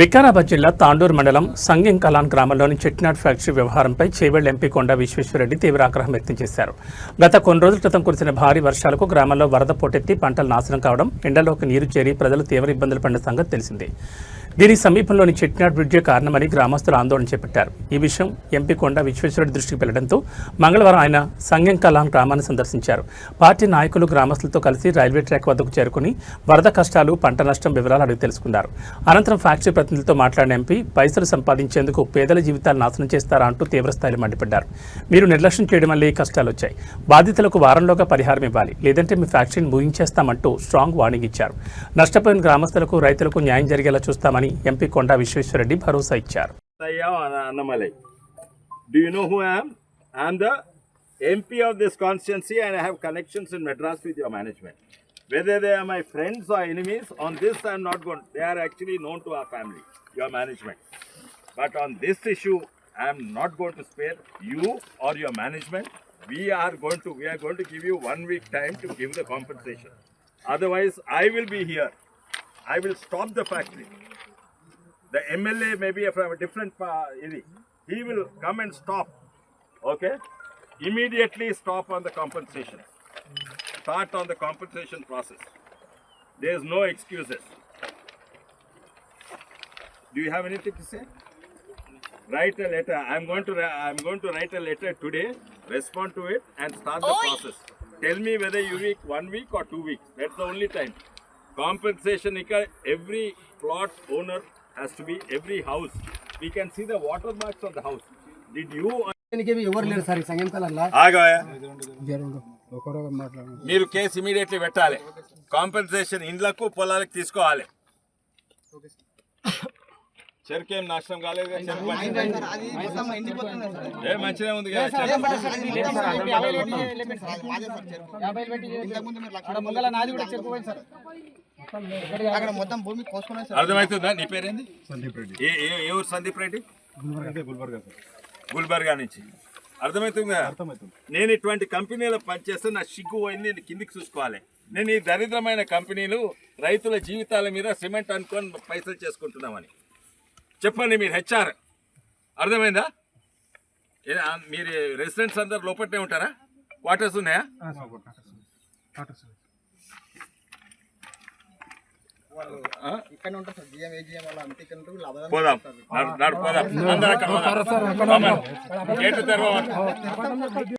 వికారాబాద్ జిల్లా తాండూరు మండలం సంగెం కలాన్ గ్రామంలోని చెట్నాడ్ ఫ్యాక్టరీ వ్యవహారంపై చేవెళ్ల ఎంపీ కొండా విశ్వేశ్వరరెడ్డి తీవ్ర ఆగ్రహం వ్యక్తం చేశారు. గత కొన్ని రోజుల క్రితం కురిసిన భారీ వర్షాలకు గ్రామంలో వరద పోటెత్తి పంటలు నాశనం కావడం, ఎండలోకి నీరు చేరి ప్రజలు తీవ్ర ఇబ్బందులు పడిన సంగతి తెలిసిందే. దీని సమీపంలోని చెట్నాడ్ బ్రిడ్జే కారణమని గ్రామస్తులు ఆందోళన చేపట్టారు. ఈ విషయం ఎంపీ కొండా విశ్వేశ్వరరెడ్డి దృష్టికి వెళ్లడంతో మంగళవారం ఆయన సంగెం కలాన్ గ్రామాన్ని సందర్శించారు. పార్టీ నాయకులు గ్రామస్తులతో కలిసి రైల్వే ట్రాక్ వద్దకు చేరుకుని వరద కష్టాలు, పంట నష్టం వివరాలు అడిగి తెలుసుకున్నారు. అనంతరం ఫ్యాక్టరీ ప్రతినిధులతో మాట్లాడిన ఎంపీ పైసలు సంపాదించేందుకు పేదల జీవితాలు నాశనం చేస్తారా అంటూ తీవ్రస్థాయిలో మండిపడ్డారు. మీరు నిర్లక్ష్యం చేయడం వల్ల ఈ కష్టాలు వచ్చాయి. బాధితులకు వారంలోగా పరిహారం ఇవ్వాలి, లేదంటే మీ ఫ్యాక్టరీని ముగించేస్తామంటూ స్ట్రాంగ్ వార్నింగ్ ఇచ్చారు. నష్టపోయిన గ్రామస్తులకు, రైతులకు న్యాయం జరిగేలా చూస్తామని ఎంపీ కొండా విశ్వేశ్వరరెడ్డి భరోసా ఇచ్చారు. Do you know who I am? I am the MP of this constituency and I have connections in Madras with your management. Whether they are my friends or enemies, on this I am not going. They are actually known to our family, your management. But on this issue, I am not going to spare you or your management. We are going to give you 1 week time to give the compensation. Otherwise, I will be here. I will stop the factory. The MLA may be from a different he will come and stop. Okay? Immediately stop on the compensation. Start on the compensation process. There is no excuses. Do you have anything to say? Write a letter. I'm going to write a letter today. Respond to it and start the process. Tell me whether you need 1 week or 2 weeks. That's the only time. Compensation, every plot owner has to be, every house. We can see the watermarks on the house. Did you? మీరు case immediately పెట్టాలి. Compensation ఇండ్లకు పొలాలకు తీసుకోవాలి. చెరుకేం నాశనం కాలేదు, ఏ మంచిగా ఉంది. అర్థమవుతుందా? నీ పేరేంది? ఏ ఊరు? సందీప్ రెడ్డి, గుల్బర్గా నుంచి. అర్థమవుతుందా? నేను ఇటువంటి కంపెనీలో పనిచేస్తే నా సిగ్గు పోయింది. నేను కిందికి చూసుకోవాలి. నేను ఈ దరిద్రమైన కంపెనీలు రైతుల జీవితాల మీద సిమెంట్ అనుకొని పైసలు చేసుకుంటున్నామని చెప్పండి. మీరు హెచ్ఆర్, అర్థమైందా? మీరు రెసిడెంట్స్ అందరు లోపలనే ఉంటారా? క్వార్టర్స్ ఉన్నాయా? పోదాం, పోదాం. అందరూ గేటు తెరవ.